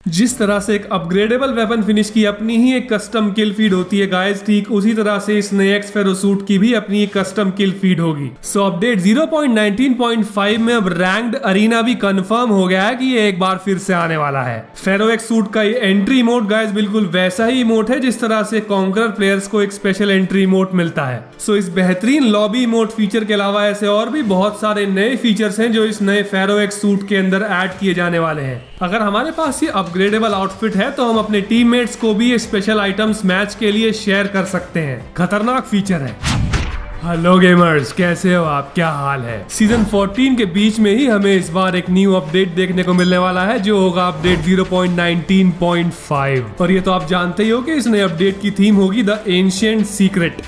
जिस तरह से एक अपग्रेडेबल वेपन फिनिश की अपनी ही एक कस्टम किल फीड होती है गाइस, ठीक उसी तरह से इस नए एक्सफेरो सूट की भी अपनी एक कस्टम किल फीड होगी। सो अपडेट 0.19.5 में अब रैंक्ड अरीना भी कंफर्म हो गया है कि ये एक बार फिर से आने वाला है। फेरो एक्स सूट का ये एंट्री इमोट गाइस बिल्कुल वैसा ही इमोट है जिस तरह से कॉन्करर प्लेयर्स को एक स्पेशल एंट्री इमोट मिलता है। सो इस बेहतरीन लॉबी इमोट फीचर के अलावा ऐसे और भी बहुत सारे नए फीचर्स हैं जो इस नए फेरो एक्स सूट के अंदर ऐड किए जाने वाले हैं। अगर हमारे पास ये अपग्रेडेबल आउटफिट है तो हम अपने टीममेट्स को भी ये स्पेशल आइटम्स मैच के लिए शेयर कर सकते हैं। खतरनाक फीचर है। हेलो गेमर्स, कैसे हो आप? क्या हाल है? सीजन 14 के बीच में ही हमें इस बार एक न्यू अपडेट देखने को मिलने वाला है जो होगा अपडेट 0.19.5 और ये तो आप जानते ही हो कि इस नए अपडेट की थीम होगी the ancient secret.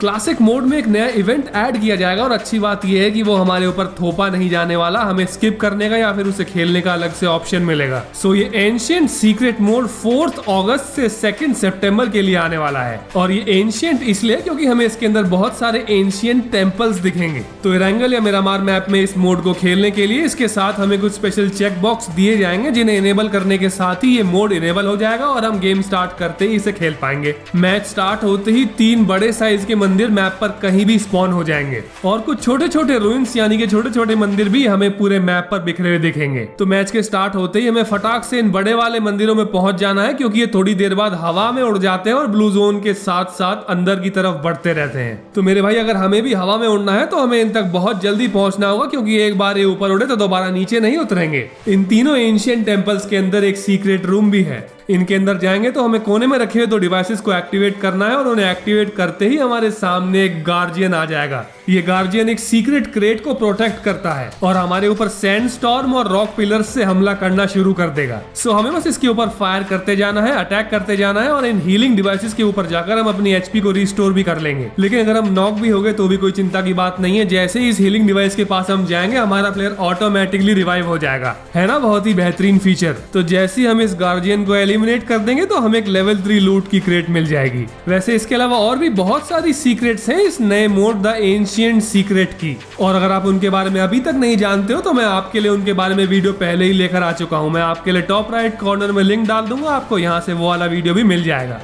Classic mode में एक नया इवेंट ऐड किया जाएगा और अच्छी बात यह है कि वो हमारे ऊपर थोपा नहीं जाने वाला, हमें स्किप करने का या फिर उसे खेलने का अलग से ऑप्शन मिलेगा। सो ये एंशिएंट सीक्रेट मोड 4 अगस्त से 2 सितंबर के लिए आने वाला है और ये एंशिएंट इसलिए क्योंकि हमें इसके अंदर बहुत सारे एंशिएंट टेम्पल्स दिखेंगे। तो इरेंगल या मिरामार मैप में इस मोड को खेलने के लिए इसके साथ हमें कुछ स्पेशल चेक बॉक्स दिए जाएंगे जिन्हें इनेबल करने के साथ ही ये मोड इनेबल हो जाएगा और हम गेम स्टार्ट करते ही इसे खेल पाएंगे। मैच स्टार्ट होते ही 3 बड़े साइज के मंदिर मैप पर कहीं भी स्पॉन हो जाएंगे और कुछ छोटे छोटे रूइंस यानी कि छोटे छोटे मंदिर भी हमें पूरे मैप पर बिखरे हुए दिखेंगे। तो मैच के स्टार्ट होते ही हमें फटाक से इन बड़े वाले मंदिरों में पहुंच जाना है क्योंकि ये थोड़ी देर बाद हवा में उड़ जाते हैं और ब्लू जोन के साथ साथ अंदर की तरफ बढ़ते रहते हैं। तो मेरे भाई, अगर हमें भी हवा में उड़ना है तो हमें इन तक बहुत जल्दी पहुंचना होगा क्योंकि एक बार ये ऊपर उड़े तो दोबारा नीचे नहीं उतरेंगे। इन तीनों एंशिएंट टेम्पल्स के अंदर एक सीक्रेट रूम भी है। इनके अंदर जाएंगे तो हमें कोने में रखे हुए 2 डिवाइसेस को एक्टिवेट करना है और उन्हें एक्टिवेट करते ही हमारे सामने एक गार्जियन आ जाएगा। ये गार्जियन एक सीक्रेट क्रेट को प्रोटेक्ट करता है और हमारे ऊपर सैंड स्टॉर्म और रॉक पिलर्स से हमला करना शुरू कर देगा। सो हमें बस इसके ऊपर फायर करते जाना है, अटैक करते जाना है और इन हीलिंग डिवाइसेस के ऊपर जाकर हम अपनी एचपी को रिस्टोर भी कर लेंगे। लेकिन अगर हम नॉक भी हो गए तो भी कोई चिंता की बात नहीं है। जैसे ही इस हीलिंग डिवाइस के पास हम जाएंगे हमारा प्लेयर ऑटोमेटिकली रिवाइव हो जाएगा। है ना बहुत ही बेहतरीन फीचर। तो जैसे ही हम इस गार्जियन को एलिमिनेट कर देंगे तो हमें एक लेवल 3 लूट की क्रेट मिल जाएगी। वैसे इसके अलावा और भी बहुत सारी सीक्रेट्स हैं इस नए मोड द एंशिएंट सीक्रेट की और अगर आप उनके बारे में अभी तक नहीं जानते हो तो मैं आपके लिए उनके बारे में वीडियो पहले ही लेकर आ चुका हूं। मैं आपके लिए टॉप राइट कॉर्नर में लिंक डाल दूंगा, आपको यहां से वो वाला वीडियो भी मिल जाएगा।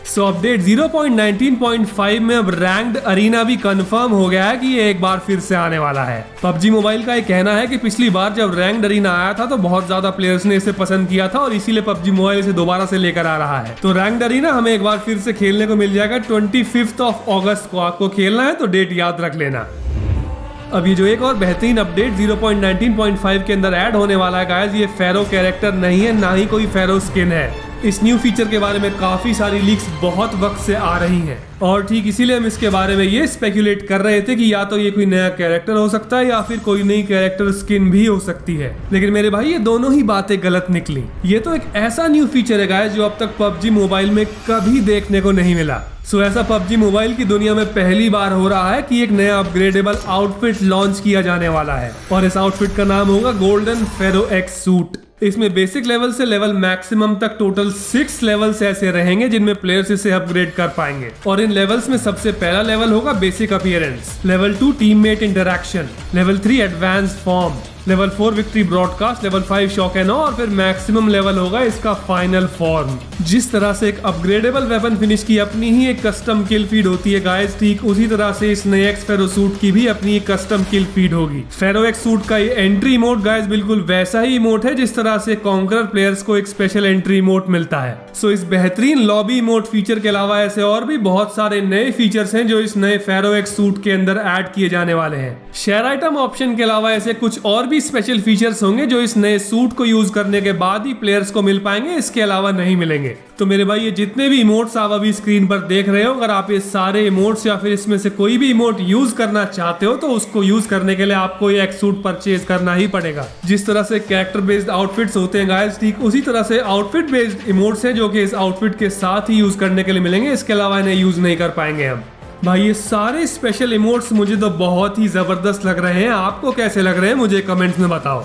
सो अपडेट 0.19.5 में अब रैंक्ड अरीना भी कंफर्म हो गया है कि ये एक बार फिर से आने वाला है। पबजी मोबाइल का एक कहना है कि पिछली बार जब रैंक्ड अरीना आया था तो बहुत ज्यादा प्लेयर्स ने इसे पसंद किया था और इसीलिए पबजी मोबाइल इसे दोबारा से लेकर आ रहा है। तो रैंक्ड अरीना हमें एक बार फिर से खेलने को मिल जाएगा 25 अगस्त को। आपको खेलना है तो डेट याद रख लेना। अब ये जो एक और बेहतरीन अपडेट 0.19.5 के अंदर ऐड होने वाला है गाइस, ये फेरो कैरेक्टर नहीं है, ना ही कोई फेरो स्किन है। इस न्यू फीचर के बारे में काफी सारी लीक्स बहुत वक्त से आ रही हैं और ठीक इसीलिए हम इसके बारे में ये स्पेक्यूलेट कर रहे थे कि या तो ये कोई नया कैरेक्टर हो सकता है या फिर कोई नई कैरेक्टर स्किन भी हो सकती है। लेकिन मेरे भाई ये दोनों ही बातें गलत निकली। ये तो एक ऐसा न्यू फीचर है गाइस जो अब तक पबजी मोबाइल में कभी देखने को नहीं मिला। सो ऐसा पबजी मोबाइल की दुनिया में पहली बार हो रहा है कि एक नया अपग्रेडेबल आउटफिट लॉन्च किया जाने वाला है और इस आउटफिट का नाम होगा गोल्डन फेरो एक्स सूट। इसमें बेसिक लेवल से लेवल मैक्सिमम तक टोटल 6 लेवल्स ऐसे रहेंगे जिनमें प्लेयर्स इसे अपग्रेड कर पाएंगे और इन लेवल्स में सबसे पहला लेवल होगा basic appearance, level 2 teammate interaction, level 3 advance form, level 4 victory broadcast, level 5 shock and और फिर मैक्सिमम लेवल होगा इसका फाइनल फॉर्म। जिस तरह से एक अपग्रेडेबल वेपन फिनिश की अपनी ही एक कस्टम किल फीड होती है गाइस, ठीक उसी तरह से इस नए एक्स फेरो सूट की भी अपनी एक कस्टम किल फीड होगी। फेरो एक्स सूट का ये एंट्री इमोट गाइस बिल्कुल वैसा ही इमोट है जिस तरह से कॉन्करर प्लेयर्स को एक स्पेशल एंट्री इमोट मिलता है। सो इस बेहतरीन लॉबी इमोट फीचर के अलावा ऐसे और भी बहुत सारे नए फीचर्स हैं जो इस नए फेरो एक्स सूट के अंदर ऐड किए जाने वाले हैं। शेयर आइटम ऑप्शन के अलावा ऐसे कुछ और भी स्पेशल फीचर्स होंगे जो इस नए सूट को यूज करने के बाद ही प्लेयर्स को मिल पाएंगे, इसके अलावा नहीं मिलेंगे। तो मेरे भाई ये जितने भी इमोट्स आप अभी स्क्रीन पर देख रहे हो, अगर आप ये सारे इमोट्स या फिर इसमें से कोई भी इमोट यूज करना चाहते हो तो उसको यूज करने के लिए आपको ये एक्स सूट परचेज करना ही पड़ेगा। जिस तरह से कैरेक्टर बेस्ड आउटफिट्स होते हैं गाइस, ठीक उसी तरह से आउटफिट बेस्ड इमोट्स हैं जो कि इस आउटफिट के साथ ही यूज करने के लिए मिलेंगे, इसके अलावा इन्हें यूज नहीं कर पाएंगे हम। भाई ये सारे स्पेशल इमोट्स मुझे तो बहुत ही जबरदस्त लग रहे हैं। आपको कैसे लग रहे हैं मुझे कमेंट्स में बताओ।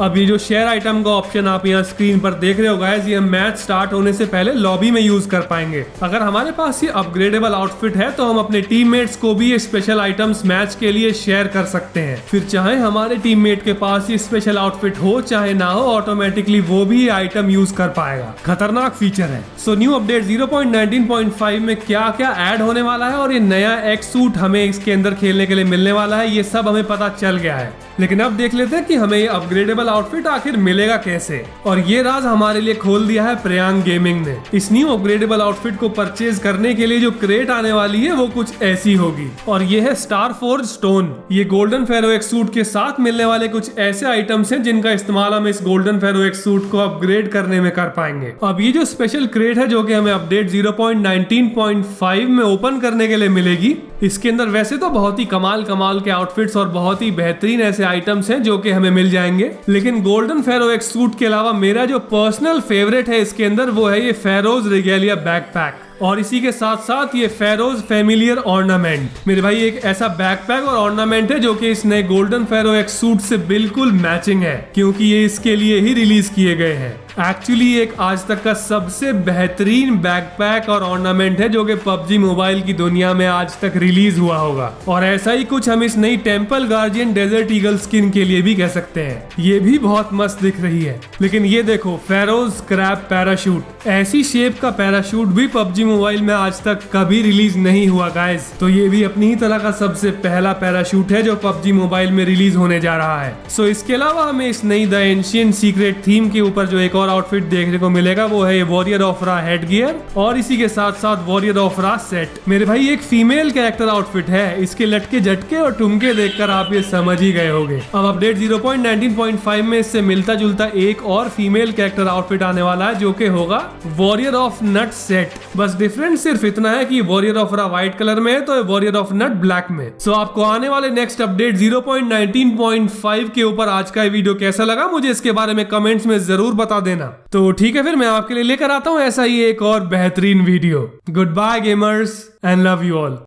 अब ये जो शेयर आइटम का ऑप्शन आप यहाँ स्क्रीन पर देख रहे हो गाइस, ये हम मैच स्टार्ट होने से पहले लॉबी में यूज कर पाएंगे। अगर हमारे पास ये अपग्रेडेबल आउटफिट है तो हम अपने टीममेट्स को भी ये स्पेशल आइटम्स मैच के लिए शेयर कर सकते हैं। फिर चाहे हमारे टीममेट के पास ये स्पेशल आउटफिट हो चाहे ना हो, ऑटोमेटिकली वो भी आइटम यूज कर पाएगा। खतरनाक फीचर है। सो न्यू अपडेट 0.19.5 में क्या क्या ऐड होने वाला है और ये नया एक्स सूट हमें इसके अंदर खेलने के लिए मिलने वाला है, ये सब हमें पता चल गया है। लेकिन अब देख लेते हैं कि हमें ये अपग्रेडेबल आउटफिट आखिर मिलेगा कैसे। और ये राज हमारे लिए खोल दिया है प्रियांक गेमिंग ने। इस न्यू अपग्रेडेबल आउटफिट को परचेज करने के लिए जो क्रेट आने वाली है वो कुछ ऐसी होगी, और ये है स्टार फोर्ज स्टोन। ये गोल्डन फेरो एक्स सूट के साथ मिलने वाले कुछ ऐसे आइटम्स हैं जिनका इस्तेमाल हम इस गोल्डन फेरो एक्स सूट को अपग्रेड करने में कर पाएंगे। अब ये जो स्पेशल क्रेट है जो कि हमें अपडेट 0.19.5 में ओपन करने के लिए मिलेगी, इसके अंदर वैसे तो बहुत ही कमाल के आउटफिट्स और बहुत ही बेहतरीन ऐसे आइटम्स हैं जो कि हमें मिल जाएंगे। लेकिन गोल्डन फेरो एक्स सूट के अलावा मेरा जो पर्सनल फेवरेट है इसके अंदर वो है ये फेरोज रेगेलिया बैकपैक, और इसी के साथ साथ ये फेरोज फैमिलियर ऑर्नामेंट। मेरे भाई एक ऐसा बैकपैक और ऑर्नामेंट है जो कि इस नए गोल्डन फेरो एक्स सूट से बिल्कुल मैचिंग है, क्योंकि ये इसके लिए ही रिलीज किए गए हैं। एक्चुअली एक आज तक का सबसे बेहतरीन बैकपैक और ऑर्नामेंट है जो कि पबजी मोबाइल की दुनिया में आज तक रिलीज हुआ होगा। और ऐसा ही कुछ हम इस नई temple guardian desert eagle skin के लिए भी कह सकते हैं। ये भी बहुत मस्त दिख रही है। लेकिन ये देखो, फेरोज क्रैब पैराशूट, ऐसी शेप का पैराशूट भी पबजी मोबाइल में आज तक कभी रिलीज नहीं हुआ गाइस। तो ये भी अपनी ही तरह का सबसे पहला पैराशूट है जो पबजी मोबाइल में रिलीज होने जा रहा है। सो इसके अलावा हमें इस नई द एंशिएंट सीक्रेट थीम के ऊपर जो एक और आउटफिट देखने को मिलेगा वो है वॉरियर ऑफ रा हेड गियर, और इसी के साथ साथ वॉरियर ऑफ रा सेट। मेरे भाई एक फीमेल कैरेक्टर आउटफिट है, इसके लटके झटके और ठुमके देखकर आप ये समझ ही गए होंगे। अब अपडेट 0.19.5 में इससे मिलता जुलता एक और फीमेल कैरेक्टर आउटफिट आने वाला है जो कि होगा वॉरियर ऑफ नट सेट। बस डिफरेंस सिर्फ इतना है कि वॉरियर ऑफ रा व्हाइट कलर में है तो वॉरियर ऑफ नट ब्लैक में। सो आपको आने वाले नेक्स्ट अपडेट 0.19.5 के ऊपर आज का वीडियो कैसा लगा मुझे इसके बारे में कमेंट्स में जरूर बता देना। तो ठीक है, फिर मैं आपके लिए लेकर आता हूं ऐसा ही एक और बेहतरीन video. Good bye gamers and love you all.